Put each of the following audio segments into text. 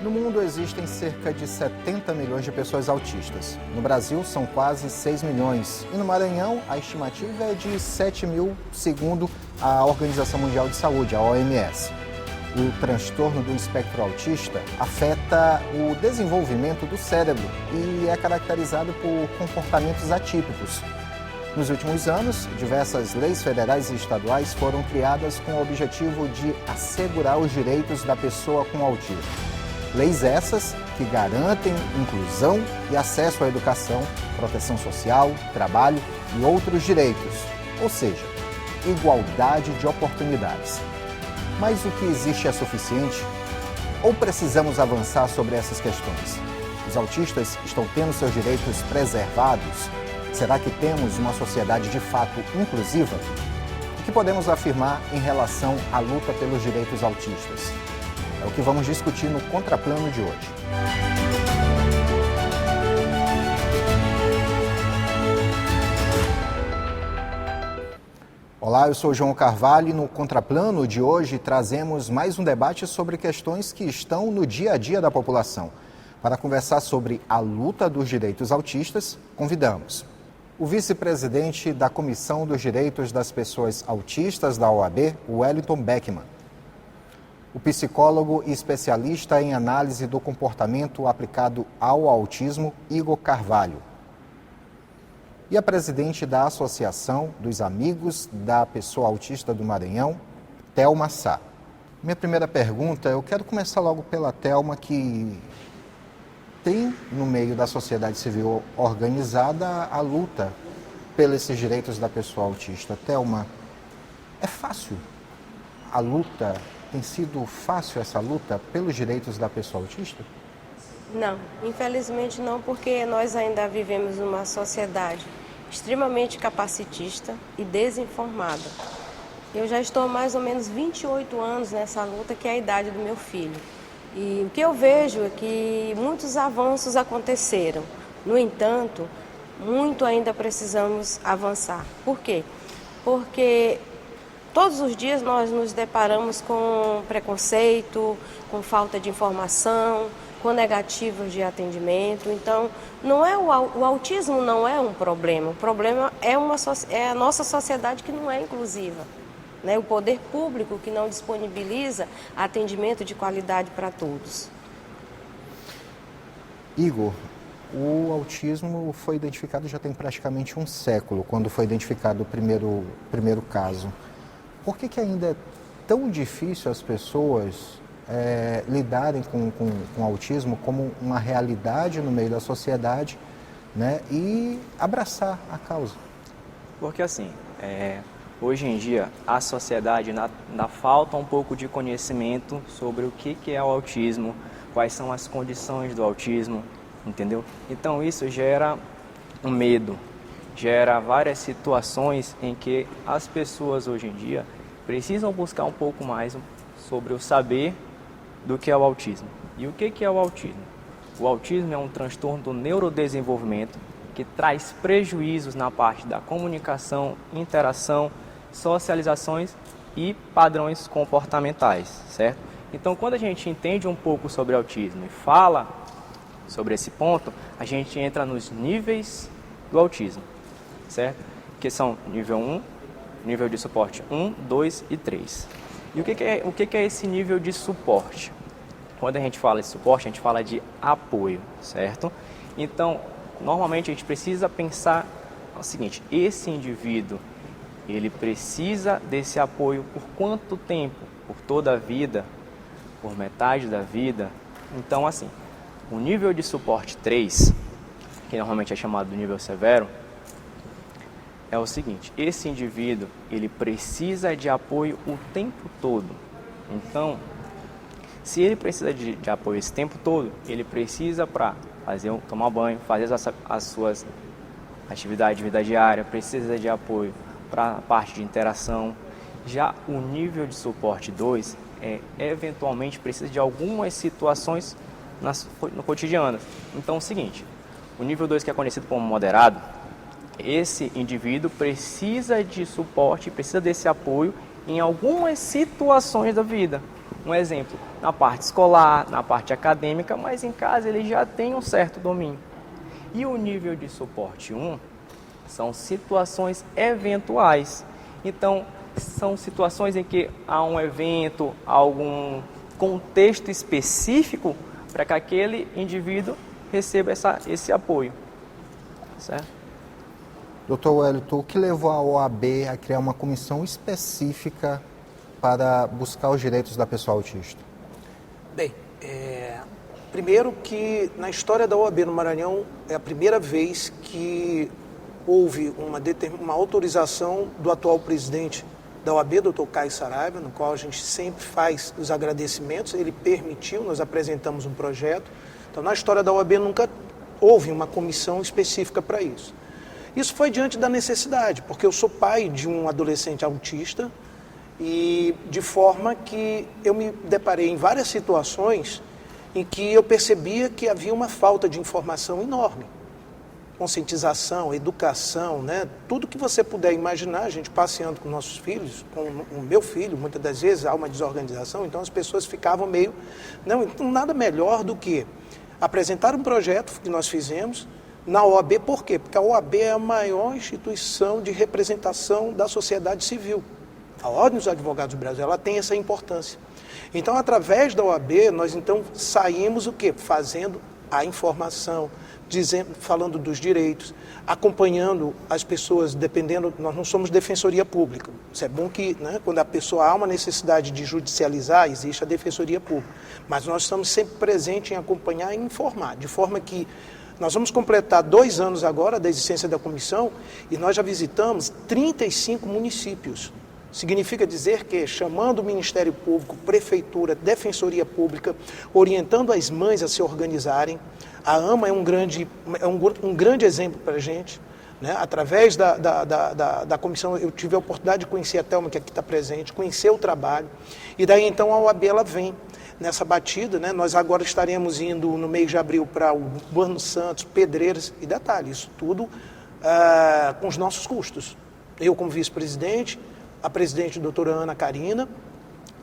No mundo existem cerca de 70 milhões de pessoas autistas. No Brasil são quase 6 milhões. E no Maranhão a estimativa é de 7 mil, segundo a Organização Mundial de Saúde, a OMS. O transtorno do espectro autista afeta o desenvolvimento do cérebro e é caracterizado por comportamentos atípicos. Nos últimos anos, diversas leis federais e estaduais foram criadas com o objetivo de assegurar os direitos da pessoa com autismo. Leis essas que garantem inclusão e acesso à educação, proteção social, trabalho e outros direitos, ou seja, igualdade de oportunidades. Mas o que existe é suficiente? Ou precisamos avançar sobre essas questões? Os autistas estão tendo seus direitos preservados? Será que temos uma sociedade de fato inclusiva? O que podemos afirmar em relação à luta pelos direitos autistas? É o que vamos discutir no Contraplano de hoje. Olá, eu sou João Carvalho e no Contraplano de hoje trazemos mais um debate sobre questões que estão no dia a dia da população. Para conversar sobre a luta dos direitos autistas, convidamos o vice-presidente da Comissão dos Direitos das Pessoas Autistas da OAB, Wellington Beckman. O psicólogo e especialista em análise do comportamento aplicado ao autismo, Igor Carvalho. E a presidente da Associação dos Amigos da Pessoa Autista do Maranhão, Thelma Sá. Minha primeira pergunta, eu quero começar logo pela Thelma, que tem no meio da sociedade civil organizada a luta pelos direitos da pessoa autista. Thelma, é fácil a luta? Tem sido fácil essa luta pelos direitos da pessoa autista? Não, infelizmente não, porque nós ainda vivemos numa sociedade extremamente capacitista e desinformada. Eu já estou há mais ou menos 28 anos nessa luta, que é a idade do meu filho. E o que eu vejo é que muitos avanços aconteceram. No entanto, muito ainda precisamos avançar. Por quê? Porque todos os dias nós nos deparamos com preconceito, com falta de informação, com negativos de atendimento. Então, não é o autismo não é um problema. O problema é a nossa sociedade que não é inclusiva, né? O poder público que não disponibiliza atendimento de qualidade para todos. Igor, o autismo foi identificado já tem praticamente um século, quando foi identificado o primeiro caso. Por que ainda é tão difícil as pessoas lidarem com o autismo como uma realidade no meio da sociedade, né, e abraçar a causa? Porque assim, hoje em dia a sociedade ainda falta um pouco de conhecimento sobre o que é o autismo, quais são as condições do autismo, entendeu? Então isso gera um medo, gera várias situações em que as pessoas hoje em dia precisam buscar um pouco mais sobre o saber do que é o autismo. E o que é o autismo? O autismo é um transtorno do neurodesenvolvimento que traz prejuízos na parte da comunicação, interação, socializações e padrões comportamentais, certo? Então, quando a gente entende um pouco sobre autismo e fala sobre esse ponto, a gente entra nos níveis do autismo, certo? Que são nível 1, nível de suporte 1, 2 e 3. E o que é esse nível de suporte? Quando a gente fala de suporte, a gente fala de apoio, certo? Então, normalmente a gente precisa pensar o seguinte: esse indivíduo, ele precisa desse apoio por quanto tempo? Por toda a vida? Por metade da vida? Então, assim, o nível de suporte 3, que normalmente é chamado de nível severo, é o seguinte: esse indivíduo, ele precisa de apoio o tempo todo. Então, se ele precisa de apoio esse tempo todo, ele precisa para tomar banho, fazer as suas atividades de vida diária, precisa de apoio para a parte de interação. Já o nível de suporte 2 eventualmente precisa de algumas situações no cotidiano. Então é o seguinte: o nível 2, que é conhecido como moderado, esse indivíduo precisa de suporte, precisa desse apoio em algumas situações da vida. Um exemplo, na parte escolar, na parte acadêmica, mas em casa ele já tem um certo domínio. E o nível de suporte 1 são situações eventuais. Então, são situações em que há um evento, algum contexto específico para que aquele indivíduo receba esse apoio. Certo? Doutor Wellington, o que levou a OAB a criar uma comissão específica para buscar os direitos da pessoa autista? Bem, primeiro que na história da OAB no Maranhão é a primeira vez que houve uma autorização do atual presidente da OAB, doutor Caio Saraiva, no qual a gente sempre faz os agradecimentos. Ele permitiu, nós apresentamos um projeto. Então, na história da OAB nunca houve uma comissão específica para isso. Isso foi diante da necessidade, porque eu sou pai de um adolescente autista e de forma que eu me deparei em várias situações em que eu percebia que havia uma falta de informação enorme. Conscientização, educação, né? Tudo que você puder imaginar, a gente passeando com nossos filhos, com o meu filho, muitas das vezes há uma desorganização, então as pessoas ficavam meio... Não, então nada melhor do que apresentar um projeto que nós fizemos na OAB. Por quê? Porque a OAB é a maior instituição de representação da sociedade civil. A Ordem dos Advogados do Brasil, ela tem essa importância. Então, através da OAB, nós então saímos o quê? Fazendo a informação, falando dos direitos, acompanhando as pessoas, dependendo, nós não somos defensoria pública. Isso é bom que, né, quando a pessoa há uma necessidade de judicializar, existe a defensoria pública. Mas nós estamos sempre presentes em acompanhar e informar, de forma que nós vamos completar 2 anos agora da existência da comissão e nós já visitamos 35 municípios. Significa dizer que, chamando o Ministério Público, Prefeitura, Defensoria Pública, orientando as mães a se organizarem, a AMA é um grande exemplo para a gente, né? Através da comissão, eu tive a oportunidade de conhecer a Thelma, que aqui está presente, conhecer o trabalho, e daí então a OAB ela vem nessa batida, né? Nós agora estaremos indo no mês de abril para o Buenos Santos, Pedreiras, e detalhe, isso tudo com os nossos custos. Eu como vice-presidente, a presidente doutora Ana Karina,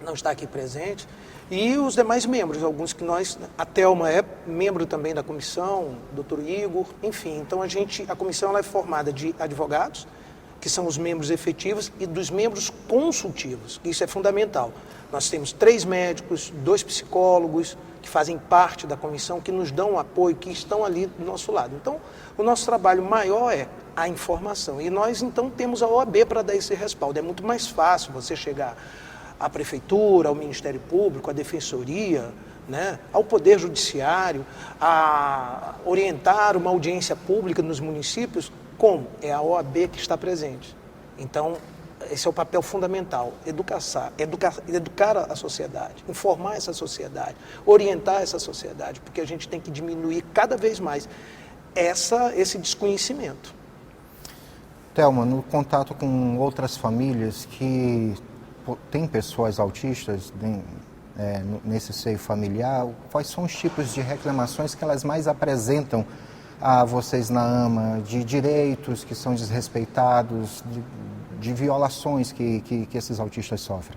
não está aqui presente, e os demais membros, alguns que nós, a Thelma é membro também da comissão, o doutor Igor, enfim. Então a comissão ela é formada de advogados, que são os membros efetivos, e dos membros consultivos, isso é fundamental. Nós temos 3 médicos, 2 psicólogos, que fazem parte da comissão, que nos dão apoio, que estão ali do nosso lado. Então, o nosso trabalho maior é a informação. E nós, então, temos a OAB para dar esse respaldo. É muito mais fácil você chegar à Prefeitura, ao Ministério Público, à Defensoria, né, ao Poder Judiciário, a orientar uma audiência pública nos municípios. Como? É a OAB que está presente. Então, esse é o papel fundamental, educar a sociedade, informar essa sociedade, orientar essa sociedade, porque a gente tem que diminuir cada vez mais esse desconhecimento. Thelma, no contato com outras famílias que têm pessoas autistas nesse seio familiar, quais são os tipos de reclamações que elas mais apresentam a vocês na AMA, de direitos que são desrespeitados, de violações que esses autistas sofrem?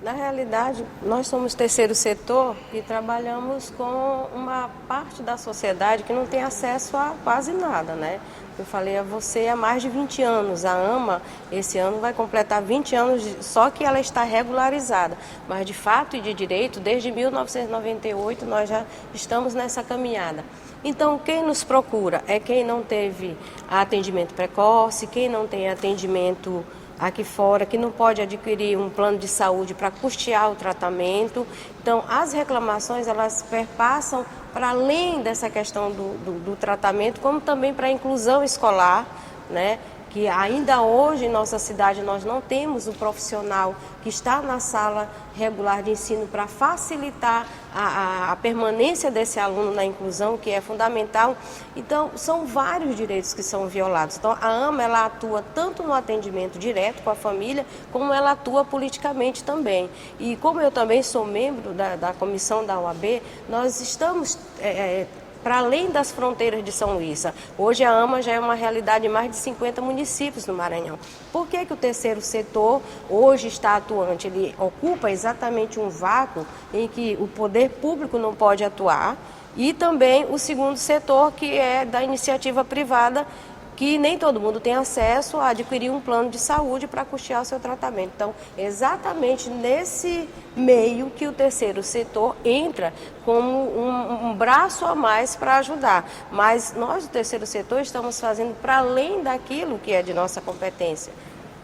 Na realidade, nós somos terceiro setor e trabalhamos com uma parte da sociedade que não tem acesso a quase nada, né? Eu falei a você há mais de 20 anos. A AMA, esse ano, vai completar 20 anos, só que ela está regularizada. Mas, de fato e de direito, desde 1998, nós já estamos nessa caminhada. Então, quem nos procura é quem não teve atendimento precoce, quem não tem atendimento aqui fora, que não pode adquirir um plano de saúde para custear o tratamento. Então, as reclamações, elas perpassam para além dessa questão do tratamento, como também para a inclusão escolar, né? Que ainda hoje em nossa cidade nós não temos o profissional que está na sala regular de ensino para facilitar a permanência desse aluno na inclusão, que é fundamental. Então, são vários direitos que são violados. Então, a AMA ela atua tanto no atendimento direto com a família, como ela atua politicamente também. E como eu também sou membro da comissão da OAB, nós estamos para além das fronteiras de São Luís. Hoje a AMA já é uma realidade em mais de 50 municípios no Maranhão. Por que o terceiro setor hoje está atuante? Ele ocupa exatamente um vácuo em que o poder público não pode atuar, e também o segundo setor, que é da iniciativa privada, que nem todo mundo tem acesso a adquirir um plano de saúde para custear o seu tratamento. Então, exatamente nesse meio que o terceiro setor entra como um braço a mais para ajudar. Mas nós, do terceiro setor, estamos fazendo para além daquilo que é de nossa competência.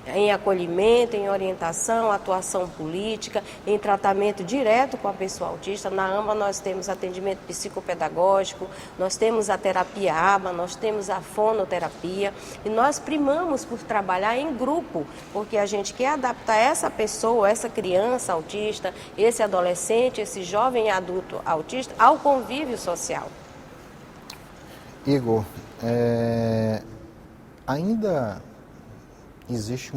Em acolhimento, em orientação, atuação política, em tratamento direto com a pessoa autista. Na AMA nós temos atendimento psicopedagógico, nós temos a terapia ABA, nós temos a fonoterapia, e nós primamos por trabalhar em grupo, porque a gente quer adaptar essa pessoa, essa criança autista, esse adolescente, esse jovem adulto autista ao convívio social. Igor, ainda existe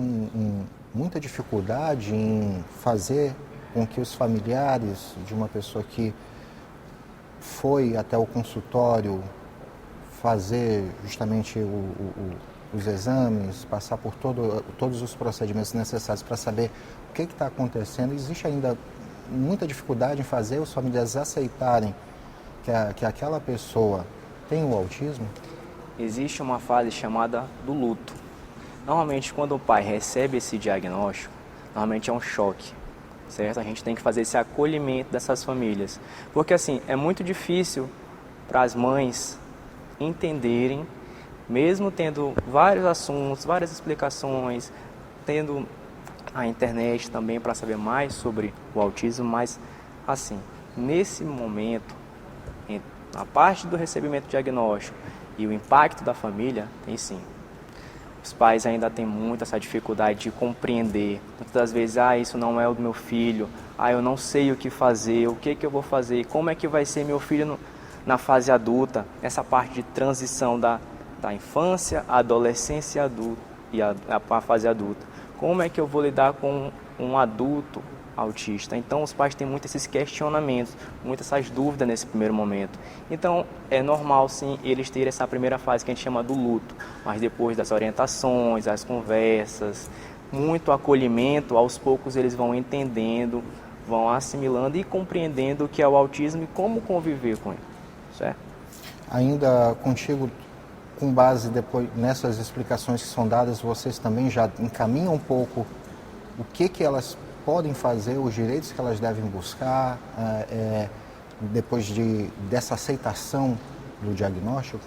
muita dificuldade em fazer com que os familiares de uma pessoa que foi até o consultório fazer justamente os exames, passar por todos os procedimentos necessários para saber o que está acontecendo. Existe ainda muita dificuldade em fazer os familiares aceitarem que aquela pessoa tem o autismo? Existe uma fase chamada do luto. Normalmente, quando o pai recebe esse diagnóstico, normalmente é um choque, certo? A gente tem que fazer esse acolhimento dessas famílias. Porque, assim, é muito difícil para as mães entenderem, mesmo tendo vários assuntos, várias explicações, tendo a internet também para saber mais sobre o autismo, mas, assim, nesse momento, a parte do recebimento do diagnóstico e o impacto da família, tem sim. Os pais ainda têm muito essa dificuldade de compreender. Muitas das vezes, isso não é o do meu filho, eu não sei o que fazer, o que eu vou fazer, como é que vai ser meu filho na fase adulta, essa parte de transição da infância, adolescência adulta e a fase adulta. Como é que eu vou lidar com um adulto autista? Então, os pais têm muito esses questionamentos, muitas essas dúvidas nesse primeiro momento. Então, é normal, sim, eles terem essa primeira fase que a gente chama do luto, mas depois das orientações, as conversas, muito acolhimento, aos poucos eles vão entendendo, vão assimilando e compreendendo o que é o autismo e como conviver com ele, certo? Ainda contigo, com base depois nessas explicações que são dadas, vocês também já encaminham um pouco o que elas podem fazer, os direitos que elas devem buscar depois dessa aceitação do diagnóstico?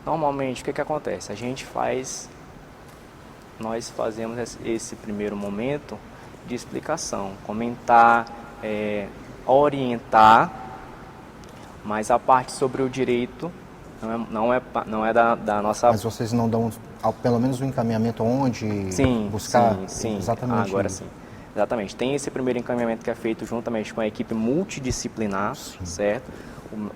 Normalmente, o que acontece? Nós fazemos esse primeiro momento de explicação, comentar, orientar, mas a parte sobre o direito não é da nossa... Mas vocês não dão, pelo menos, um encaminhamento onde buscar? Sim, exatamente agora isso. sim. Exatamente. Tem esse primeiro encaminhamento que é feito juntamente com a equipe multidisciplinar, certo?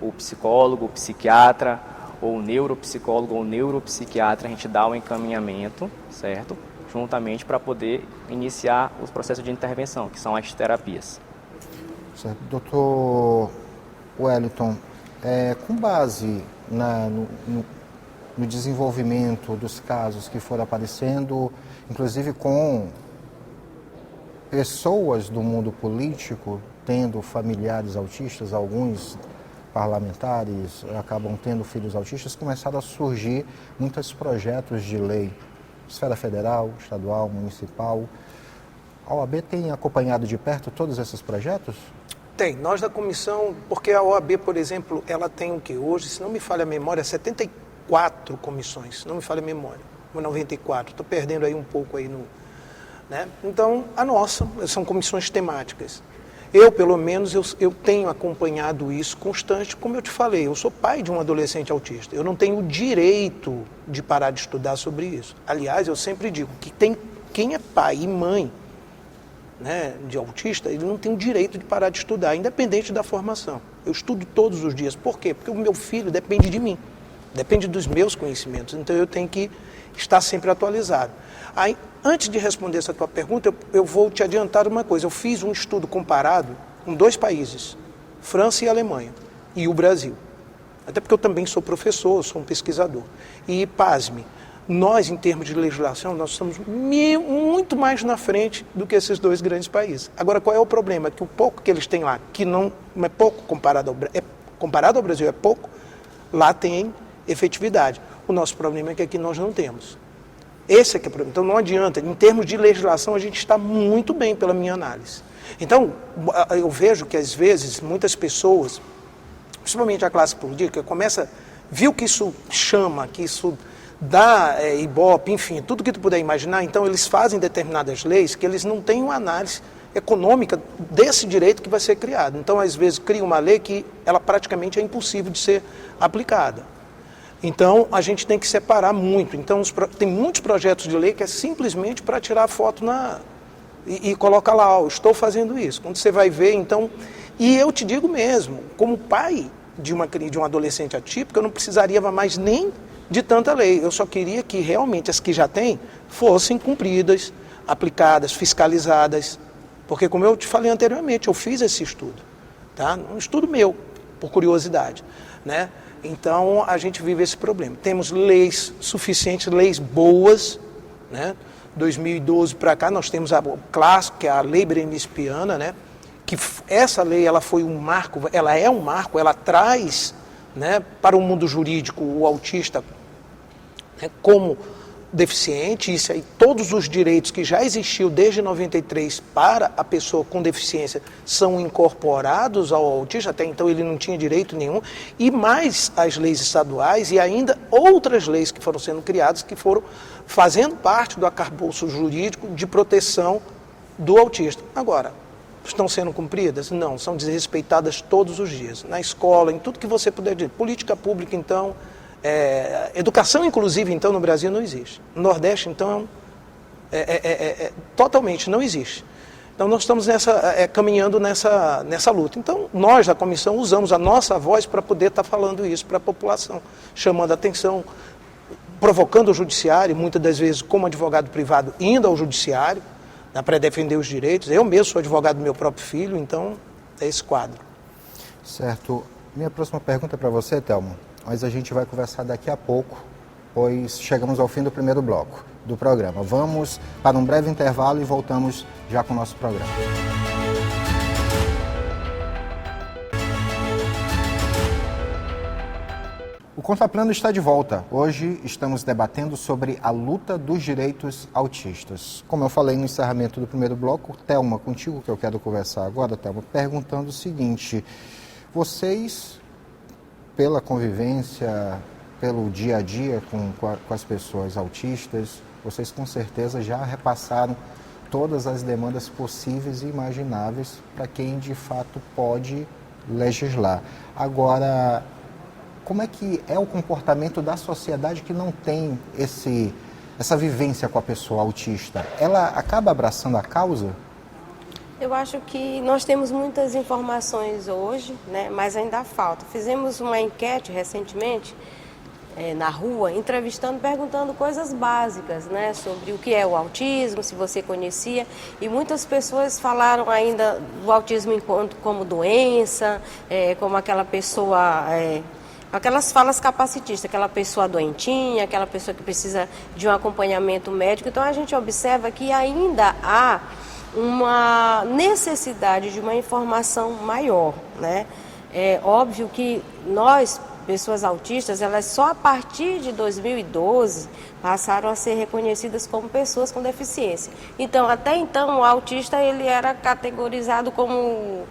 O psicólogo, o psiquiatra, ou o neuropsicólogo ou neuropsiquiatra, a gente dá o encaminhamento, certo? Juntamente para poder iniciar os processos de intervenção, que são as terapias. Certo. Doutor Wellington, com base no desenvolvimento dos casos que foram aparecendo, inclusive com pessoas do mundo político tendo familiares autistas, alguns parlamentares acabam tendo filhos autistas, começaram a surgir muitos projetos de lei, esfera federal, estadual, municipal. A OAB tem acompanhado de perto todos esses projetos? Tem. Nós da comissão, porque a OAB, por exemplo, ela tem o que? Hoje, se não me falha a memória, 74 comissões, se não me falha a memória, ou 94, estou perdendo aí um pouco aí no... Né? Então, a nossa, são comissões temáticas. Eu, pelo menos, eu tenho acompanhado isso constante, como eu te falei, eu sou pai de um adolescente autista, eu não tenho o direito de parar de estudar sobre isso. Aliás, eu sempre digo que quem é pai e mãe, né, de autista, ele não tem o direito de parar de estudar, independente da formação. Eu estudo todos os dias. Por quê? Porque o meu filho depende de mim, depende dos meus conhecimentos, então eu tenho que estar sempre atualizado. Aí, antes de responder essa tua pergunta, eu vou te adiantar uma coisa. Eu fiz um estudo comparado com 2 países, França e Alemanha, e o Brasil. Até porque eu também sou professor, sou um pesquisador. E, pasme, nós, em termos de legislação, nós estamos muito mais na frente do que esses dois grandes países. Agora, qual é o problema? Que o pouco que eles têm lá, que não é pouco comparado ao Brasil, é pouco, lá tem efetividade. O nosso problema é que aqui nós não temos. Esse é que é o problema. Então, não adianta. Em termos de legislação, a gente está muito bem, pela minha análise. Então, eu vejo que, às vezes, muitas pessoas, principalmente a classe política, viu que isso chama, que isso dá ibope, enfim, tudo que tu puder imaginar, então eles fazem determinadas leis que eles não têm uma análise econômica desse direito que vai ser criado. Então, às vezes, cria uma lei que ela praticamente é impossível de ser aplicada. Então, a gente tem que separar muito. Então, tem muitos projetos de lei que é simplesmente para tirar a foto e colocar lá, ó, estou fazendo isso. Quando você vai ver, então... E eu te digo mesmo, como pai de um adolescente atípico, eu não precisaria mais nem de tanta lei. Eu só queria que realmente as que já tem fossem cumpridas, aplicadas, fiscalizadas. Porque, como eu te falei anteriormente, eu fiz esse estudo. Tá? Um estudo meu, por curiosidade. Né? Então, a gente vive esse problema. Temos leis suficientes, leis boas. Né? 2012 para cá, nós temos o clássico, que é a Lei Berenice Piana, né? Que essa lei ela foi um marco, ela é um marco, ela traz, né, para o mundo jurídico o autista, né, como deficiente, isso aí, todos os direitos que já existiam desde 93 para a pessoa com deficiência são incorporados ao autista, até então ele não tinha direito nenhum, e mais as leis estaduais e ainda outras leis que foram sendo criadas, que foram fazendo parte do arcabouço jurídico de proteção do autista. Agora, estão sendo cumpridas? Não, são desrespeitadas todos os dias, na escola, em tudo que você puder dizer. Política pública, então, educação inclusive, então, no Brasil não existe. No Nordeste, então, totalmente não existe. Então, nós estamos caminhando nessa luta. Então, nós da comissão usamos a nossa voz para poder estar falando isso para a população, chamando a atenção, provocando o judiciário, muitas das vezes como advogado privado, indo ao judiciário, para defender os direitos. Eu mesmo sou advogado do meu próprio filho, então é esse quadro. Certo. Minha próxima pergunta é para você, Thelma, mas a gente vai conversar daqui a pouco, pois chegamos ao fim do primeiro bloco do programa. Vamos para um breve intervalo e voltamos já com o nosso programa. O Contraplano está de volta. Hoje estamos debatendo sobre a luta dos direitos autistas. Como eu falei no encerramento do primeiro bloco, Thelma, contigo que eu quero conversar agora, Thelma, perguntando o seguinte: vocês, pela convivência, pelo dia a dia com as pessoas autistas, vocês com certeza já repassaram todas as demandas possíveis e imagináveis para quem de fato pode legislar. Agora, como é que é o comportamento da sociedade que não tem essa vivência com a pessoa autista? Ela acaba abraçando a causa? Eu acho que nós temos muitas informações hoje, né, mas ainda falta. Fizemos uma enquete recentemente na rua, entrevistando, perguntando coisas básicas, né, sobre o que é o autismo, se você conhecia, e muitas pessoas falaram ainda do autismo como doença, como aquela pessoa... aquelas falas capacitistas, aquela pessoa doentinha, aquela pessoa que precisa de um acompanhamento médico. Então, a gente observa que ainda há uma necessidade de uma informação maior, né? É óbvio que nós, pessoas autistas, elas só a partir de 2012 passaram a ser reconhecidas como pessoas com deficiência. Então, até então, o autista ele era categorizado como...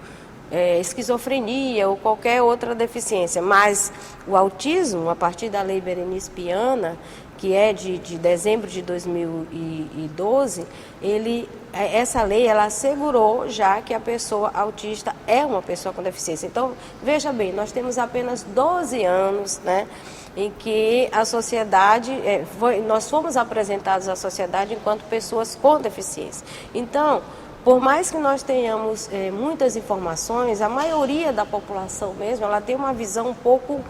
esquizofrenia ou qualquer outra deficiência, mas o autismo, a partir da Lei Berenice Piana, que é de dezembro de 2012, essa lei ela assegurou já que a pessoa autista é uma pessoa com deficiência. Então, veja bem, nós temos apenas 12 anos, né, em que a sociedade, nós fomos apresentados à sociedade enquanto pessoas com deficiência. Então, por mais que nós tenhamos muitas informações, a maioria da população mesmo, ela tem uma visão um pouco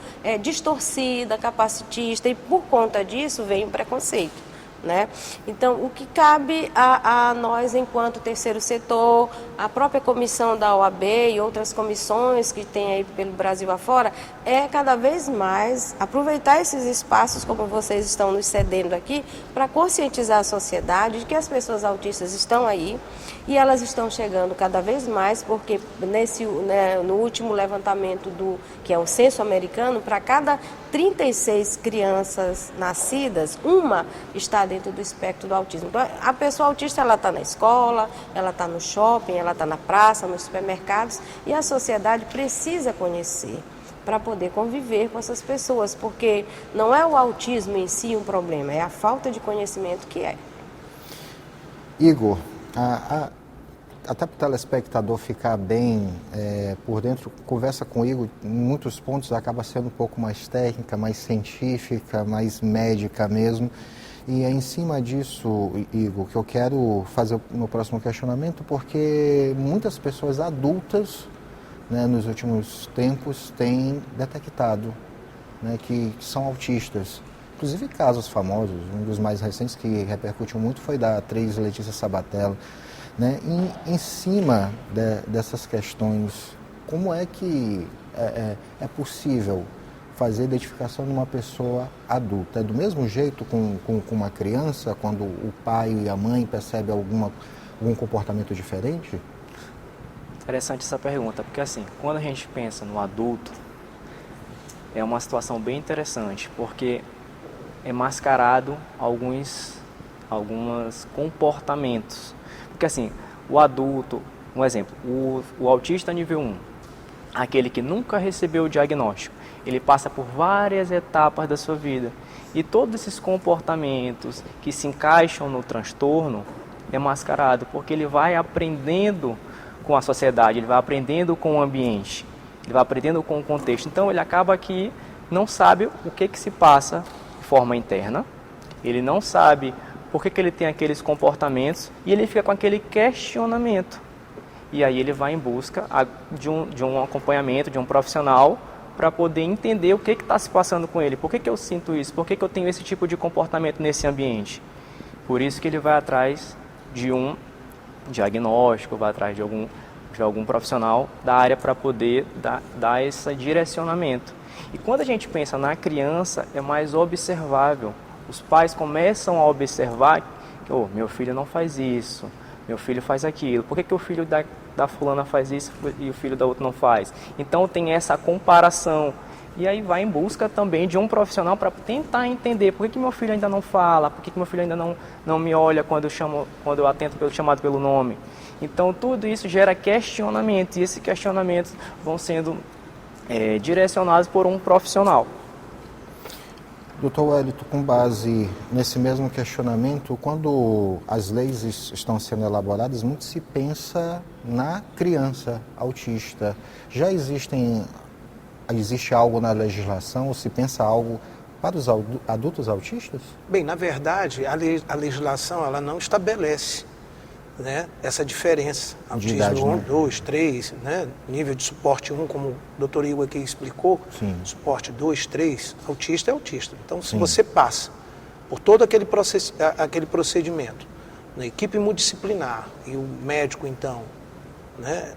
distorcida, capacitista, e por conta disso vem o preconceito, né? Então, o que cabe a nós, enquanto terceiro setor, a própria comissão da OAB e outras comissões que tem aí pelo Brasil afora, é cada vez mais aproveitar esses espaços, como vocês estão nos cedendo aqui, para conscientizar a sociedade de que as pessoas autistas estão aí e elas estão chegando cada vez mais, porque no último levantamento que é o censo americano, para cada 36 crianças nascidas, uma está dentro do espectro do autismo. Então, a pessoa autista, ela está na escola, ela está no shopping, ela está na praça, nos supermercados, e a sociedade precisa conhecer para poder conviver com essas pessoas, porque não é o autismo em si um problema, é a falta de conhecimento que é. Igor, até para o telespectador ficar bem por dentro, conversa com o Igor, em muitos pontos acaba sendo um pouco mais técnica, mais científica, mais médica mesmo. E é em cima disso, Igor, que eu quero fazer o meu próximo questionamento, porque muitas pessoas adultas, né, nos últimos tempos têm detectado, né, que são autistas. Inclusive casos famosos, um dos mais recentes que repercutiu muito foi da atriz Letícia Sabatella. Né? Em cima dessas questões, como é que é possível fazer identificação numa pessoa adulta? É do mesmo jeito com uma criança, quando o pai e a mãe percebem algum comportamento diferente? Interessante essa pergunta, porque assim, quando a gente pensa no adulto, é uma situação bem interessante, porque é mascarado alguns comportamentos. Porque assim, o adulto, um exemplo, o autista nível 1, aquele que nunca recebeu o diagnóstico, ele passa por várias etapas da sua vida. E todos esses comportamentos que se encaixam no transtorno é mascarado, porque ele vai aprendendo com a sociedade, ele vai aprendendo com o ambiente, ele vai aprendendo com o contexto. Então ele acaba que não sabe o que se passa de forma interna, ele não sabe por que ele tem aqueles comportamentos e ele fica com aquele questionamento. E aí ele vai em busca de um acompanhamento, de um profissional, para poder entender o que está se passando com ele. Por que eu sinto isso? Por que eu tenho esse tipo de comportamento nesse ambiente? Por isso que ele vai atrás de um diagnóstico, vai atrás de algum profissional da área para poder dar esse direcionamento. E quando a gente pensa na criança, é mais observável. Os pais começam a observar que meu filho não faz isso, meu filho faz aquilo. Por que o filho da fulana faz isso e o filho da outra não faz? Então tem essa comparação. E aí vai em busca também de um profissional para tentar entender por que meu filho ainda não fala, por que meu filho ainda não me olha quando eu atento pelo chamado pelo nome. Então tudo isso gera questionamentos e esses questionamentos vão sendo direcionados por um profissional. Doutor Wellington, com base nesse mesmo questionamento, quando as leis estão sendo elaboradas, muito se pensa na criança autista. Já existe algo na legislação, ou se pensa algo para os adultos autistas? Bem, na verdade, a legislação ela não estabelece, né, essa diferença. Autismo idade, 1, né? 2, 3, né, nível de suporte 1, como o doutor Igor aqui explicou, Sim. Suporte 2, 3, autista é autista. Então, se Sim. você passa por todo aquele procedimento, na equipe multidisciplinar e o médico, então, né,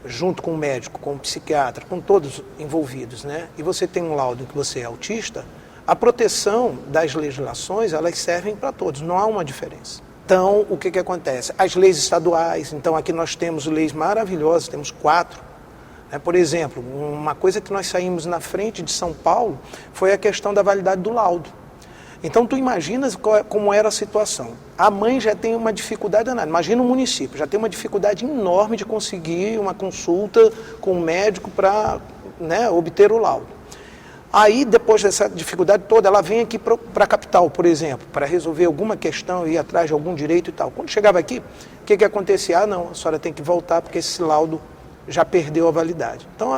junto com o médico, com o psiquiatra, com todos envolvidos, né, e você tem um laudo que você é autista, a proteção das legislações, elas servem para todos, não há uma diferença. Então, o que acontece? As leis estaduais, então aqui nós temos leis maravilhosas, temos 4. Né? Por exemplo, uma coisa que nós saímos na frente de São Paulo foi a questão da validade do laudo. Então, tu imaginas como era a situação. A mãe já tem uma dificuldade danada. Imagina o município, já tem uma dificuldade enorme de conseguir uma consulta com o médico para, né, obter o laudo. Aí, depois dessa dificuldade toda, ela vem aqui para a capital, por exemplo, para resolver alguma questão, ir atrás de algum direito e tal. Quando chegava aqui, o que acontecia? Não, a senhora tem que voltar porque esse laudo já perdeu a validade. Então,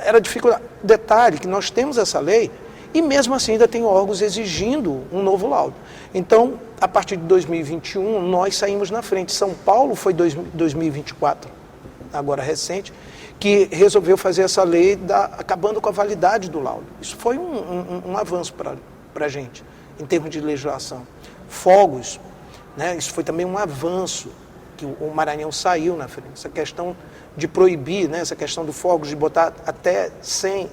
era dificuldade. Detalhe que nós temos essa lei e mesmo assim ainda tem órgãos exigindo um novo laudo. Então, a partir de 2021, nós saímos na frente. São Paulo foi 2024, agora recente, que resolveu fazer essa lei acabando com a validade do laudo. Isso foi um avanço para a gente, em termos de legislação. fogos, né? Isso foi também um avanço, que o Maranhão saiu na frente. Essa questão de proibir, né? Essa questão do fogos, de botar até 100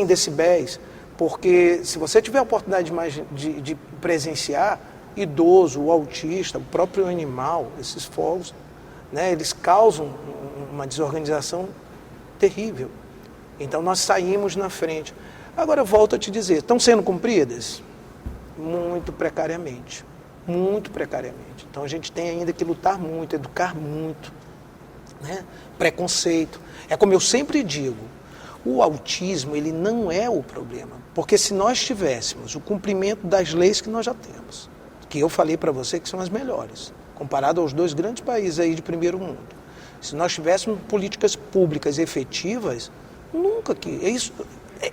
decibéis, porque se você tiver a oportunidade de presenciar, idoso, o autista, o próprio animal, esses fogos, né? Eles causam uma desorganização terrível. Então nós saímos na frente. Agora eu volto a te dizer, estão sendo cumpridas? Muito precariamente. Muito precariamente. Então a gente tem ainda que lutar muito, educar muito, né? Preconceito. É como eu sempre digo, o autismo ele não é o problema. Porque se nós tivéssemos o cumprimento das leis que nós já temos, que eu falei para você que são as melhores, comparado aos 2 grandes países aí de primeiro mundo, se nós tivéssemos políticas públicas efetivas, nunca que...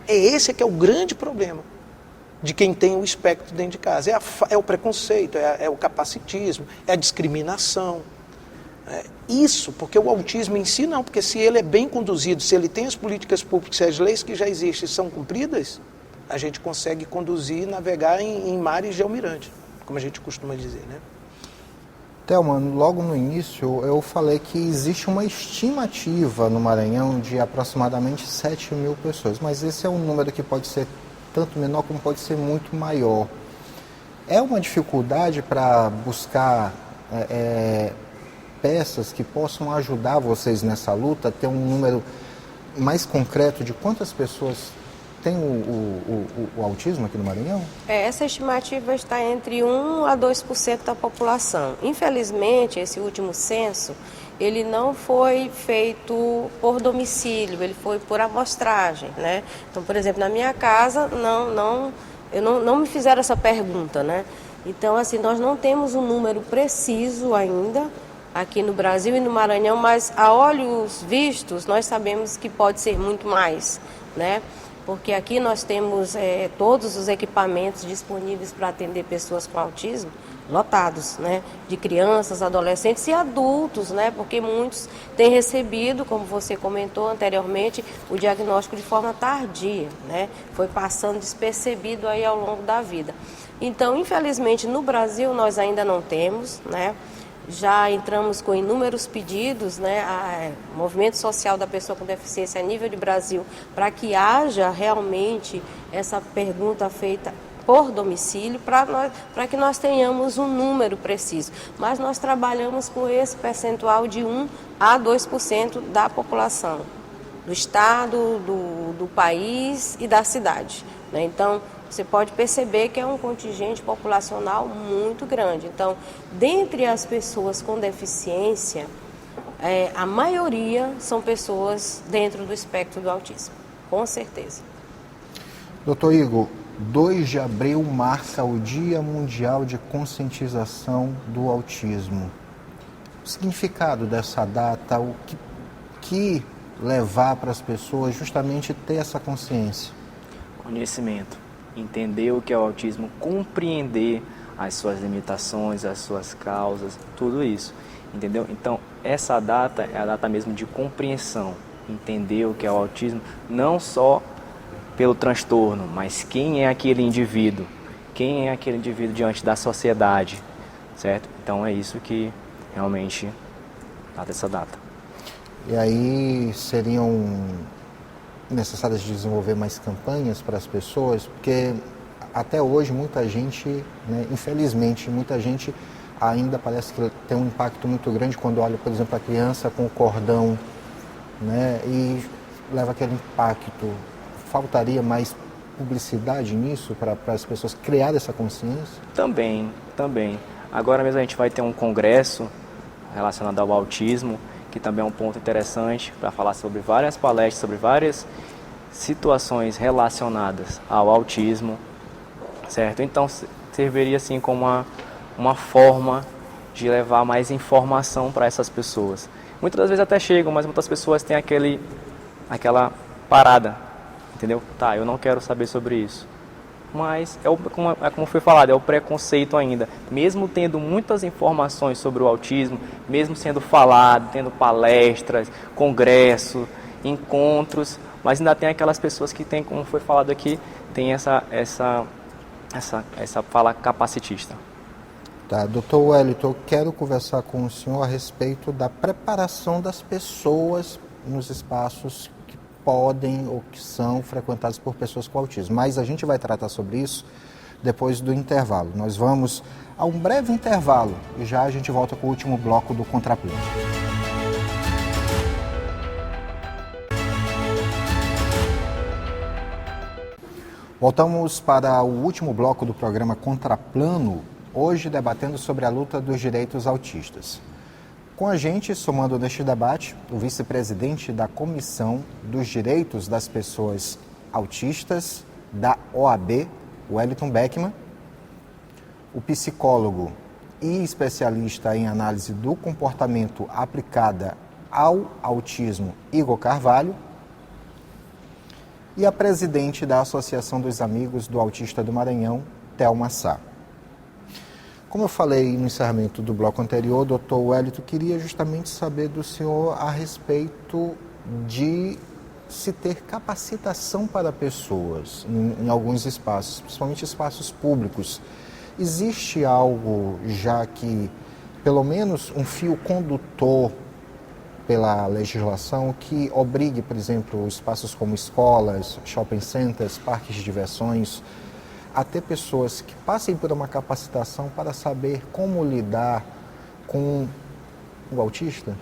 Esse que é o grande problema de quem tem o espectro dentro de casa. É o preconceito, é o capacitismo, é a discriminação. Isso, porque o autismo em si não, porque se ele é bem conduzido, se ele tem as políticas públicas, se as leis que já existem são cumpridas, a gente consegue conduzir e navegar em mares de almirante, como a gente costuma dizer, né? Thelma, logo no início eu falei que existe uma estimativa no Maranhão de aproximadamente 7 mil pessoas, mas esse é um número que pode ser tanto menor como pode ser muito maior. É uma dificuldade para buscar peças que possam ajudar vocês nessa luta, ter um número mais concreto de quantas pessoas têm o autismo aqui no Maranhão? Essa estimativa está entre 1 a 2% da população. Infelizmente, esse último censo, ele não foi feito por domicílio, ele foi por amostragem, né? Então, por exemplo, na minha casa, não me fizeram essa pergunta, né? Então, assim, nós não temos um número preciso ainda aqui no Brasil e no Maranhão, mas a olhos vistos, nós sabemos que pode ser muito mais, né? Porque aqui nós temos todos os equipamentos disponíveis para atender pessoas com autismo, lotados, né? De crianças, adolescentes e adultos, né? Porque muitos têm recebido, como você comentou anteriormente, o diagnóstico de forma tardia, né? Foi passando despercebido aí ao longo da vida. Então, infelizmente, no Brasil nós ainda não temos, né? Já entramos com inúmeros pedidos, né, ao movimento social da pessoa com deficiência a nível de Brasil, para que haja realmente essa pergunta feita por domicílio, para que nós tenhamos um número preciso. Mas nós trabalhamos com esse percentual de 1 a 2% da população, do estado, do país e da cidade, né? Então, você pode perceber que é um contingente populacional muito grande. Então, dentre as pessoas com deficiência, a maioria são pessoas dentro do espectro do autismo, com certeza. Doutor Igor, 2 de abril marca o Dia Mundial de Conscientização do Autismo. O significado dessa data, o que levar para as pessoas justamente ter essa consciência? Conhecimento. Entender o que é o autismo, compreender as suas limitações, as suas causas, tudo isso, entendeu? Então, essa data é a data mesmo de compreensão, entender o que é o autismo, não só pelo transtorno, mas quem é aquele indivíduo diante da sociedade, certo? Então, é isso que realmente dá dessa data. E aí seriam necessárias de desenvolver mais campanhas para as pessoas, porque até hoje muita gente, né, infelizmente, muita gente ainda parece que tem um impacto muito grande quando olha, por exemplo, a criança com o cordão, né, e leva aquele impacto. Faltaria mais publicidade nisso para as pessoas criarem essa consciência? Também. Agora mesmo a gente vai ter um congresso relacionado ao autismo, que também é um ponto interessante para falar sobre várias palestras, sobre várias situações relacionadas ao autismo, certo? Então, serviria assim como uma forma de levar mais informação para essas pessoas. Muitas das vezes até chegam, mas muitas pessoas têm aquela parada, entendeu? Tá, eu não quero saber sobre isso. Mas, como foi falado, é o preconceito ainda. Mesmo tendo muitas informações sobre o autismo, mesmo sendo falado, tendo palestras, congressos, encontros, mas ainda tem aquelas pessoas que tem, como foi falado aqui, tem essa fala capacitista. Tá, doutor Wellington, eu quero conversar com o senhor a respeito da preparação das pessoas nos espaços que podem ou que são frequentados por pessoas com autismo. Mas a gente vai tratar sobre isso depois do intervalo. Nós vamos a um breve intervalo e já a gente volta com o último bloco do Contraplano. Voltamos para o último bloco do programa Contraplano, hoje debatendo sobre a luta dos direitos autistas. Com a gente, somando neste debate, o vice-presidente da Comissão dos Direitos das Pessoas Autistas da OAB, Wellington Beckman, o psicólogo e especialista em análise do comportamento aplicada ao autismo, Igor Carvalho, e a presidente da Associação dos Amigos do Autista do Maranhão, Thelma Sá. Como eu falei no encerramento do bloco anterior, doutor Wellington, queria justamente saber do senhor a respeito de se ter capacitação para pessoas em alguns espaços, principalmente espaços públicos. Existe algo já que, pelo menos um fio condutor pela legislação que obrigue, por exemplo, espaços como escolas, shopping centers, parques de diversões, a ter pessoas que passem por uma capacitação para saber como lidar com o autista?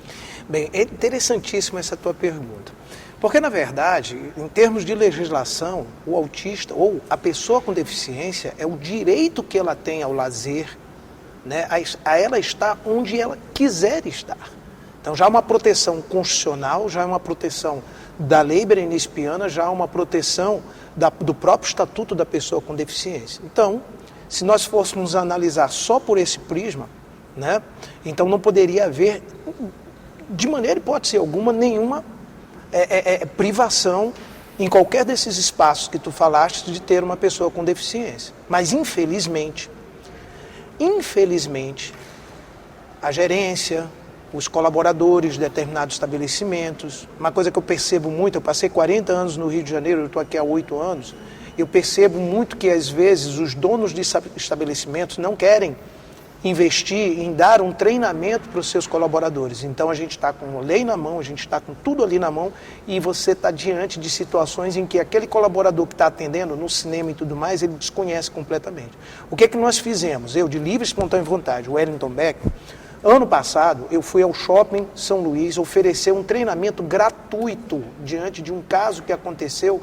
Bem, é interessantíssima essa tua pergunta. Porque, na verdade, em termos de legislação, o autista ou a pessoa com deficiência é o direito que ela tem ao lazer, né, a ela estar onde ela quiser estar. Então já há uma proteção constitucional, já é uma proteção da lei berenice-piana, já há uma proteção do próprio estatuto da pessoa com deficiência. Então, se nós fôssemos analisar só por esse prisma, né, então não poderia haver, de maneira hipótese alguma, nenhuma privação em qualquer desses espaços que tu falaste de ter uma pessoa com deficiência. Mas infelizmente, a gerência, os colaboradores de determinados estabelecimentos, uma coisa que eu percebo muito, eu passei 40 anos no Rio de Janeiro, eu estou aqui há 8 anos, eu percebo muito que às vezes os donos de estabelecimentos não querem investir em dar um treinamento para os seus colaboradores. Então a gente está com a lei na mão, a gente está com tudo ali na mão e você está diante de situações em que aquele colaborador que está atendendo no cinema e tudo mais, ele desconhece completamente. O que é que nós fizemos? Eu, de livre e espontânea vontade, o Wellington Beckman, ano passado, eu fui ao Shopping São Luís oferecer um treinamento gratuito diante de um caso que aconteceu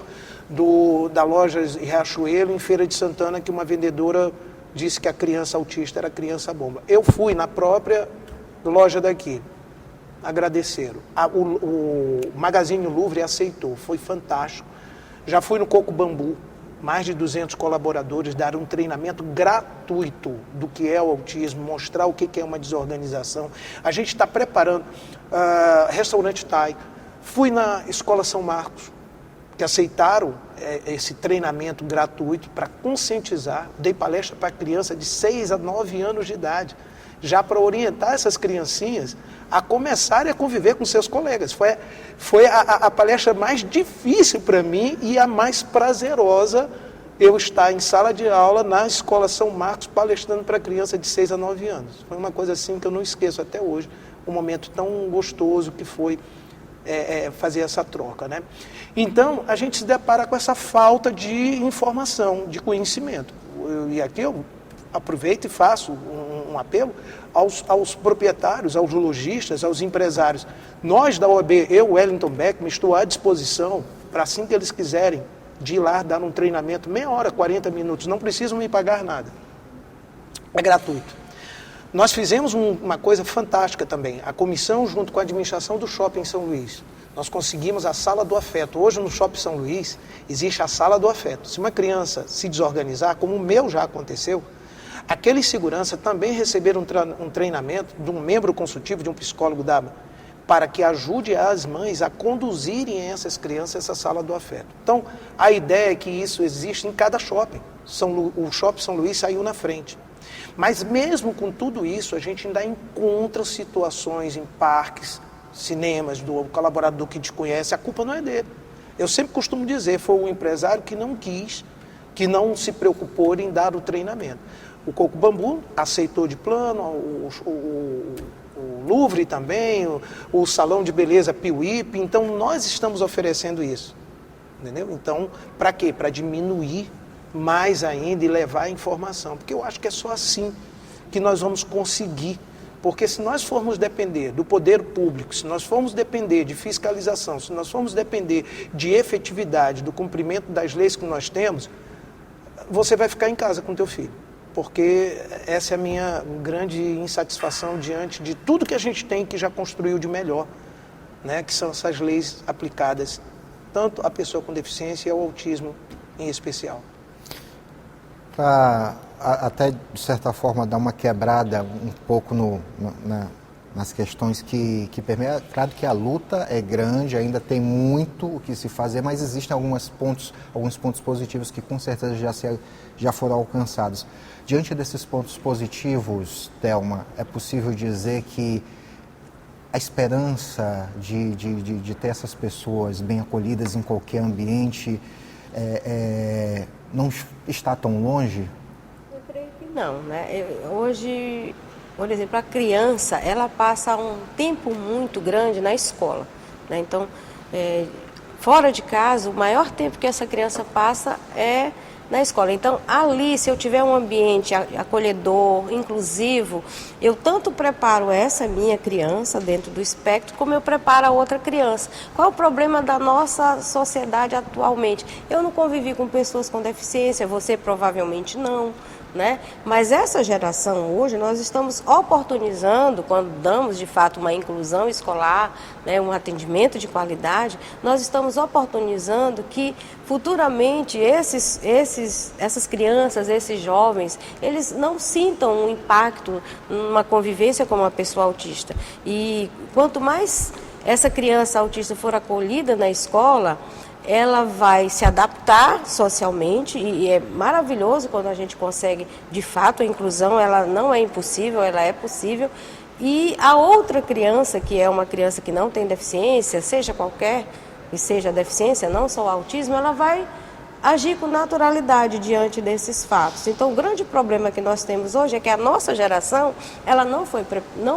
da loja Riachuelo, em Feira de Santana, que uma vendedora disse que a criança autista era criança bomba. Eu fui na própria loja daqui, agradeceram. O Magazine Louvre aceitou, foi fantástico. Já fui no Coco Bambu, mais de 200 colaboradores deram um treinamento gratuito do que é o autismo, mostrar o que é uma desorganização. A gente está preparando restaurante Thai. Fui na Escola São Marcos, que aceitaram esse treinamento gratuito para conscientizar. Dei palestra para criança de 6 a 9 anos de idade, já para orientar essas criancinhas a começarem a conviver com seus colegas. Foi a palestra mais difícil para mim e a mais prazerosa, eu estar em sala de aula na Escola São Marcos palestrando para criança de 6 a 9 anos. Foi uma coisa assim que eu não esqueço até hoje, um momento tão gostoso que foi fazer essa troca, né? Então, a gente se depara com essa falta de informação, de conhecimento. E aqui eu aproveito e faço um apelo aos proprietários, aos lojistas, aos empresários. Nós da OAB, eu, Wellington Beckman, estou à disposição para, assim que eles quiserem, de ir lá dar um treinamento, meia hora, 40 minutos, não precisam me pagar nada. É gratuito. Nós fizemos uma coisa fantástica também. A comissão, junto com a administração do Shopping São Luís, nós conseguimos a Sala do Afeto. Hoje no Shopping São Luís existe a Sala do Afeto. Se uma criança se desorganizar, como o meu já aconteceu, aqueles seguranças também receberam um treinamento de um membro consultivo, de um psicólogo para que ajude as mães a conduzirem essas crianças a essa Sala do Afeto. Então, a ideia é que isso existe em cada shopping. O Shopping São Luís saiu na frente. Mas mesmo com tudo isso, a gente ainda encontra situações em parques, cinemas, do colaborador que desconhece, a culpa não é dele. Eu sempre costumo dizer, foi o empresário que não quis, que não se preocupou em dar o treinamento. O Coco Bambu aceitou de plano, o Louvre também, o Salão de Beleza Piuípe. Então, nós estamos oferecendo isso. Entendeu? Então, para quê? Para diminuir mais ainda e levar a informação. Porque eu acho que é só assim que nós vamos conseguir. Porque se nós formos depender do poder público, se nós formos depender de fiscalização, se nós formos depender de efetividade, do cumprimento das leis que nós temos, você vai ficar em casa com teu filho. Porque essa é a minha grande insatisfação diante de tudo que a gente tem que já construiu de melhor, né? Que são essas leis aplicadas tanto à pessoa com deficiência e ao autismo em especial. Para até, de certa forma, dar uma quebrada um pouco nas questões que permeiam. Claro que a luta é grande, ainda tem muito o que se fazer, mas existem alguns pontos positivos que com certeza já foram alcançados. Diante desses pontos positivos, Thelma, é possível dizer que a esperança de ter essas pessoas bem acolhidas em qualquer ambiente não está tão longe? Eu creio que não, né? Hoje, por exemplo, a criança, ela passa um tempo muito grande na escola, né? Então, fora de casa, o maior tempo que essa criança passa é na escola. Então, ali, se eu tiver um ambiente acolhedor, inclusivo, eu tanto preparo essa minha criança dentro do espectro, como eu preparo a outra criança. Qual é o problema da nossa sociedade atualmente? Eu não convivi com pessoas com deficiência, você provavelmente não, né? Mas essa geração hoje, nós estamos oportunizando, quando damos de fato uma inclusão escolar, né, um atendimento de qualidade, nós estamos oportunizando que futuramente essas crianças, esses jovens, eles não sintam um impacto numa convivência com uma pessoa autista. E quanto mais essa criança autista for acolhida na escola, ela vai se adaptar socialmente e é maravilhoso quando a gente consegue, de fato, a inclusão. Ela não é impossível, ela é possível. E a outra criança, que é uma criança que não tem deficiência, seja qualquer que seja a deficiência, não só o autismo, ela vai agir com naturalidade diante desses fatos. Então, o grande problema que nós temos hoje é que a nossa geração, ela não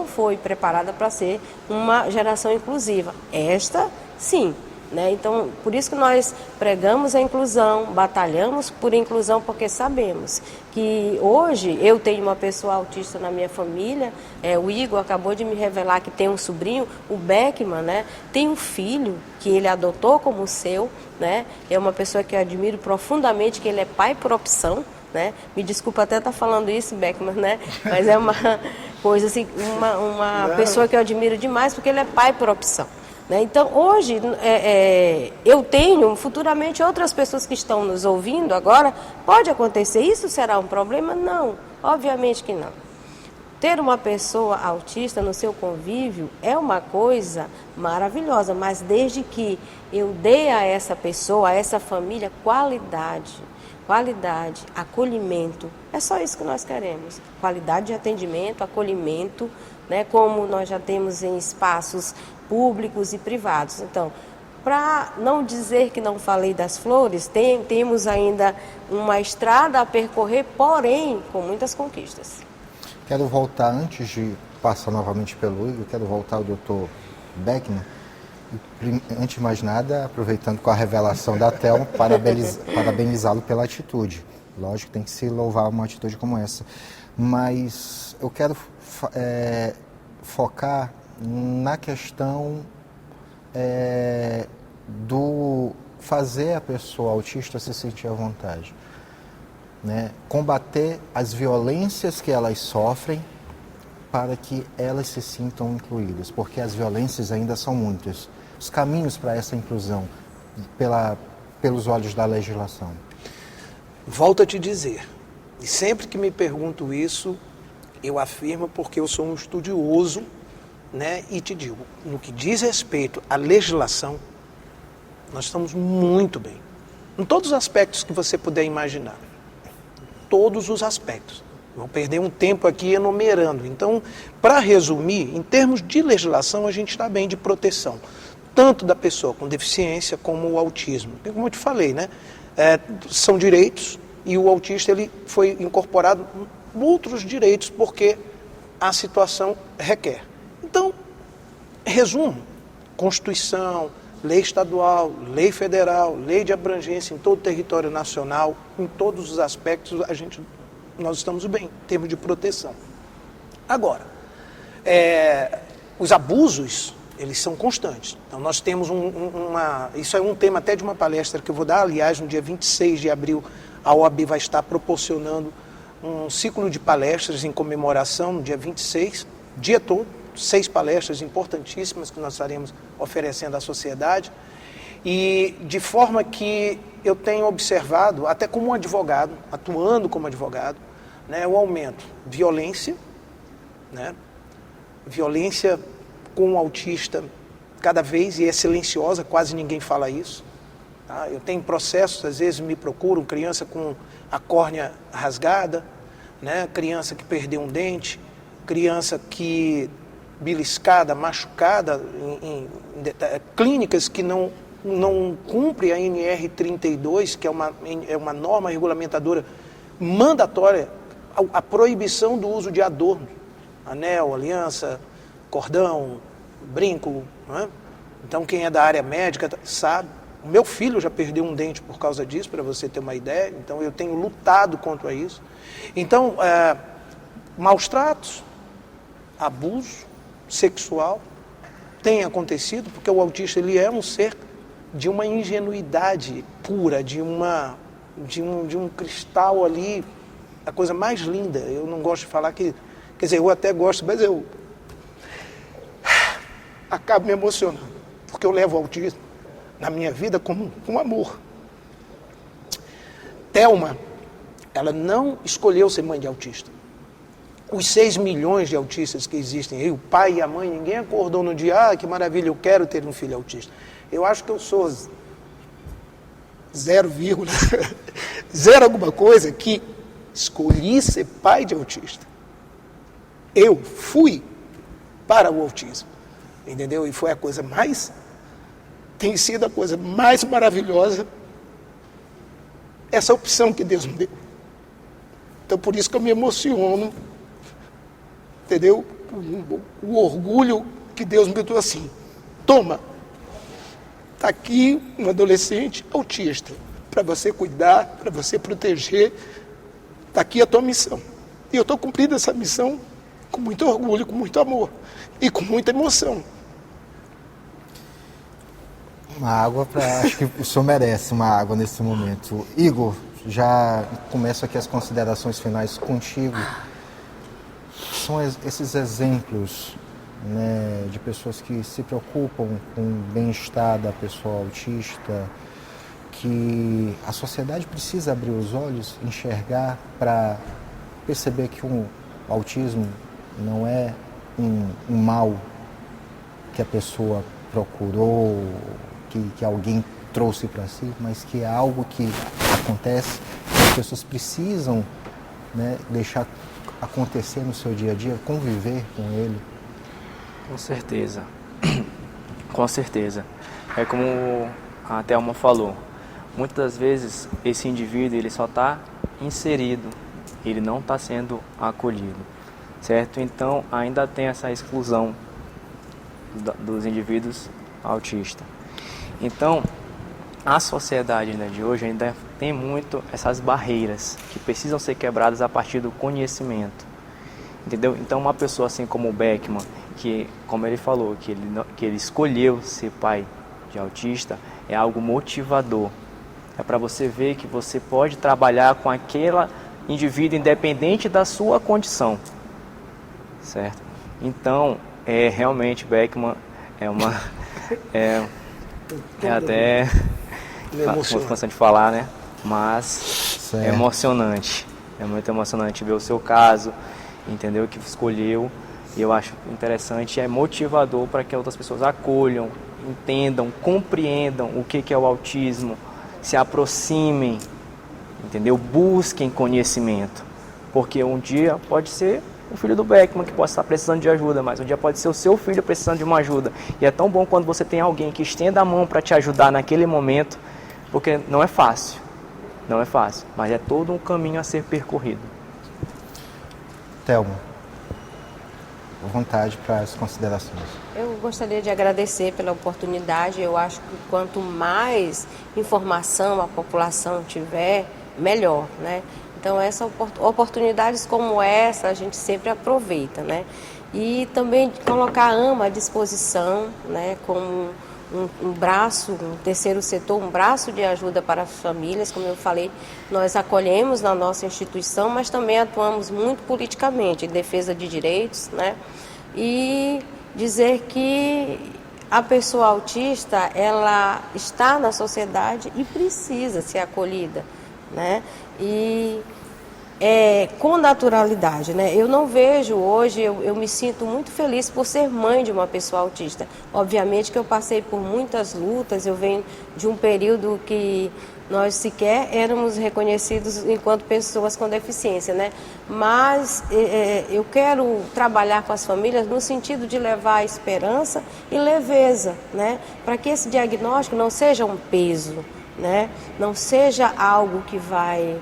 foi preparada para ser uma geração inclusiva. Esta, sim. Né? Então, por isso que nós pregamos a inclusão, batalhamos por inclusão, porque sabemos que hoje eu tenho uma pessoa autista na minha família, o Igor acabou de me revelar que tem um sobrinho, o Beckman, né? Tem um filho que ele adotou como seu, né? É uma pessoa que eu admiro profundamente, que ele é pai por opção, né? Me desculpa até estar falando isso, Beckman, né? Mas é uma coisa assim, uma pessoa que eu admiro demais, porque ele é pai por opção. Então, hoje, eu tenho, futuramente, outras pessoas que estão nos ouvindo agora, pode acontecer, isso será um problema? Não, obviamente que não. Ter uma pessoa autista no seu convívio é uma coisa maravilhosa, mas desde que eu dê a essa pessoa, a essa família, qualidade, acolhimento, é só isso que nós queremos. Qualidade de atendimento, acolhimento, né, como nós já temos em espaços públicos e privados. Então, para não dizer que não falei das flores, temos ainda uma estrada a percorrer, porém, com muitas conquistas. Quero voltar, antes de passar novamente pelo Igor, quero voltar ao Dr. Beckman. Antes de mais nada, aproveitando com a revelação da Thelma, parabenizá-lo pela atitude. Lógico, tem que se louvar uma atitude como essa. Mas eu quero focar na questão do fazer a pessoa autista se sentir à vontade, né? Combater as violências que elas sofrem para que elas se sintam incluídas, porque as violências ainda são muitas. Os caminhos para essa inclusão, pelos olhos da legislação. Volto a te dizer, e sempre que me pergunto isso, eu afirmo porque eu sou um estudioso, né? E te digo, no que diz respeito à legislação, nós estamos muito bem. Em todos os aspectos que você puder imaginar. Todos os aspectos. Vou perder um tempo aqui enumerando. Então, para resumir, em termos de legislação, a gente está bem de proteção. Tanto da pessoa com deficiência como o autismo. Como eu te falei, né? São direitos e o autista ele foi incorporado outros direitos, porque a situação requer. Então, resumo, Constituição, lei estadual, lei federal, lei de abrangência em todo o território nacional, em todos os aspectos, nós estamos bem, em termos de proteção. Agora, os abusos, eles são constantes. Então, nós temos isso é um tema até de uma palestra que eu vou dar, aliás, no dia 26 de abril, a OAB vai estar proporcionando um ciclo de palestras em comemoração, no dia 26, dia todo, 6 palestras importantíssimas que nós estaremos oferecendo à sociedade, e de forma que eu tenho observado, até como advogado, atuando como advogado, né, o aumento de violência, né, violência com o autista cada vez, e é silenciosa, quase ninguém fala isso. Tá? Eu tenho processos, às vezes me procuram, criança com a córnea rasgada, né, criança que perdeu um dente, criança que beliscada, machucada, em clínicas que não cumpre a NR32, que é uma norma regulamentadora mandatória, a proibição do uso de adorno, anel, aliança, cordão, brinco, né? Então quem é da área médica sabe. O meu filho já perdeu um dente por causa disso, para você ter uma ideia, então eu tenho lutado contra isso. Então, maus tratos, abuso sexual tem acontecido, porque o autista ele é um ser de uma ingenuidade pura, de um cristal ali, a coisa mais linda. Eu não gosto de falar que, quer dizer, eu até gosto, mas eu acabo me emocionando, porque eu levo o autismo na minha vida como um amor. Thelma, ela não escolheu ser mãe de autista. Os 6 milhões de autistas que existem aí, o pai e a mãe, ninguém acordou no dia, que maravilha, eu quero ter um filho autista. Eu acho que eu sou 0, 0 alguma coisa que escolhi ser pai de autista. Eu fui para o autismo, entendeu? E foi tem sido a coisa mais maravilhosa, essa opção que Deus me deu. Então, por isso que eu me emociono, entendeu? O orgulho que Deus me deu assim. Toma, está aqui um adolescente autista, para você cuidar, para você proteger, está aqui a tua missão. E eu estou cumprindo essa missão com muito orgulho, com muito amor e com muita emoção. Uma água acho que o senhor merece uma água nesse momento. Igor, já começo aqui as considerações finais contigo. São esses exemplos, né, de pessoas que se preocupam com o bem-estar da pessoa autista, que a sociedade precisa abrir os olhos, enxergar, para perceber que o autismo não é um mal que a pessoa procurou, que alguém trouxe para si, mas que é algo que acontece, que as pessoas precisam, né, deixar acontecer no seu dia a dia, conviver com ele. Com certeza. Com certeza. É como a Thelma falou, muitas das vezes esse indivíduo ele só está inserido, ele não está sendo acolhido, certo? Então ainda tem essa exclusão dos indivíduos autistas. Então a sociedade, né, de hoje ainda tem muito essas barreiras que precisam ser quebradas a partir do conhecimento, entendeu? Então uma pessoa assim como o Beckman, que, como ele falou, que ele escolheu ser pai de autista, é algo motivador. É para você ver que você pode trabalhar com aquele indivíduo independente da sua condição, certo? Então, realmente, Beckman é até emocionante de falar, né? Mas certo. É emocionante, é muito emocionante ver o seu caso, entendeu? Que escolheu. E eu acho interessante, é motivador para que outras pessoas acolham, entendam, compreendam o que é o autismo, se aproximem, entendeu? Busquem conhecimento, porque um dia pode ser o filho do Beckman que pode estar precisando de ajuda, mas um dia pode ser o seu filho precisando de uma ajuda. E é tão bom quando você tem alguém que estenda a mão para te ajudar naquele momento, porque não é fácil, mas é todo um caminho a ser percorrido. Thelma, à vontade para as considerações. Eu gostaria de agradecer pela oportunidade. Eu acho que quanto mais informação a população tiver, melhor, né? Então, oportunidades como essa a gente sempre aproveita, né? E também colocar a AMA à disposição, né? Como um braço, um terceiro setor, um braço de ajuda para as famílias. Como eu falei, nós acolhemos na nossa instituição, mas também atuamos muito politicamente, em defesa de direitos, né? E dizer que a pessoa autista, ela está na sociedade e precisa ser acolhida, né? E com naturalidade, né? Eu não vejo hoje, eu me sinto muito feliz por ser mãe de uma pessoa autista. Obviamente que eu passei por muitas lutas, eu venho de um período que nós sequer éramos reconhecidos enquanto pessoas com deficiência, né? Mas eu quero trabalhar com as famílias no sentido de levar esperança e leveza, né? Para que esse diagnóstico não seja um peso, né? Não seja algo que vai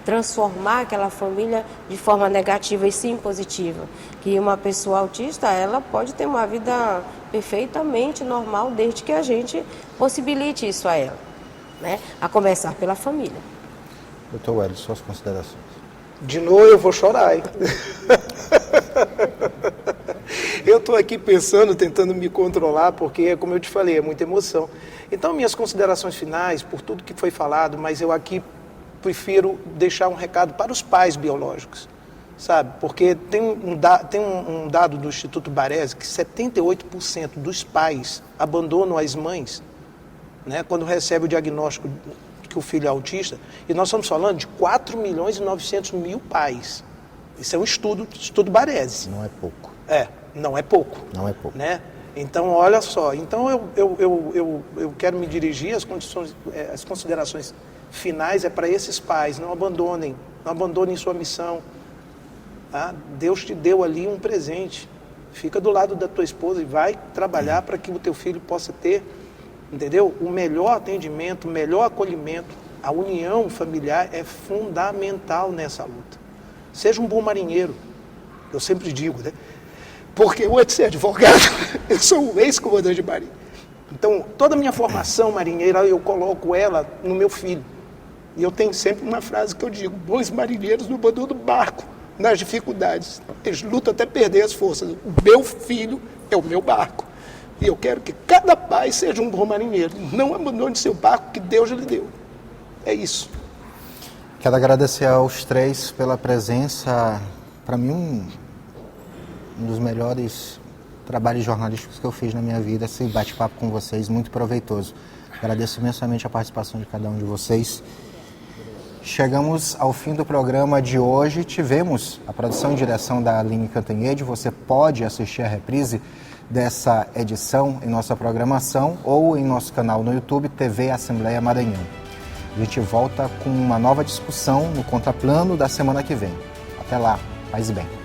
transformar aquela família de forma negativa e sim positiva. Que uma pessoa autista, ela pode ter uma vida perfeitamente normal desde que a gente possibilite isso a ela, né? A começar pela família. Doutor Wellington, suas considerações. De novo eu vou chorar, hein? Eu estou aqui pensando, tentando me controlar, porque, como eu te falei, é muita emoção. Então, minhas considerações finais, por tudo que foi falado, mas eu aqui prefiro deixar um recado para os pais biológicos, sabe? Porque tem um dado do Instituto Baresi que 78% dos pais abandonam as mães, né, quando recebe o diagnóstico que o filho é autista, e nós estamos falando de 4.900.000 pais. Isso é um estudo Baresi. Não é pouco. Não é pouco. Não é pouco. Né? Então, olha só, então eu quero me dirigir às considerações finais para esses pais. Não abandonem sua missão. Tá? Deus te deu ali um presente. Fica do lado da tua esposa e vai trabalhar para que o teu filho possa ter, entendeu? O melhor atendimento, o melhor acolhimento. A união familiar é fundamental nessa luta. Seja um bom marinheiro, eu sempre digo, né? Porque antes de ser advogado, eu sou um ex-comandante de marinha. Então, toda a minha formação marinheira, eu coloco ela no meu filho. E eu tenho sempre uma frase que eu digo: bons marinheiros não abandonam o barco nas dificuldades. Eles lutam até perder as forças. O meu filho é o meu barco. E eu quero que cada pai seja um bom marinheiro. Não abandone seu barco que Deus lhe deu. É isso. Quero agradecer aos três pela presença. Para mim, um dos melhores trabalhos jornalísticos que eu fiz na minha vida, esse bate-papo com vocês, muito proveitoso. Agradeço imensamente a participação de cada um de vocês. Chegamos ao fim do programa de hoje. Tivemos a produção e direção da Aline Cantanhede. Você pode assistir a reprise dessa edição em nossa programação ou em nosso canal no YouTube, TV Assembleia Maranhão. A gente volta com uma nova discussão no Contraplano da semana que vem. Até lá, paz e bem.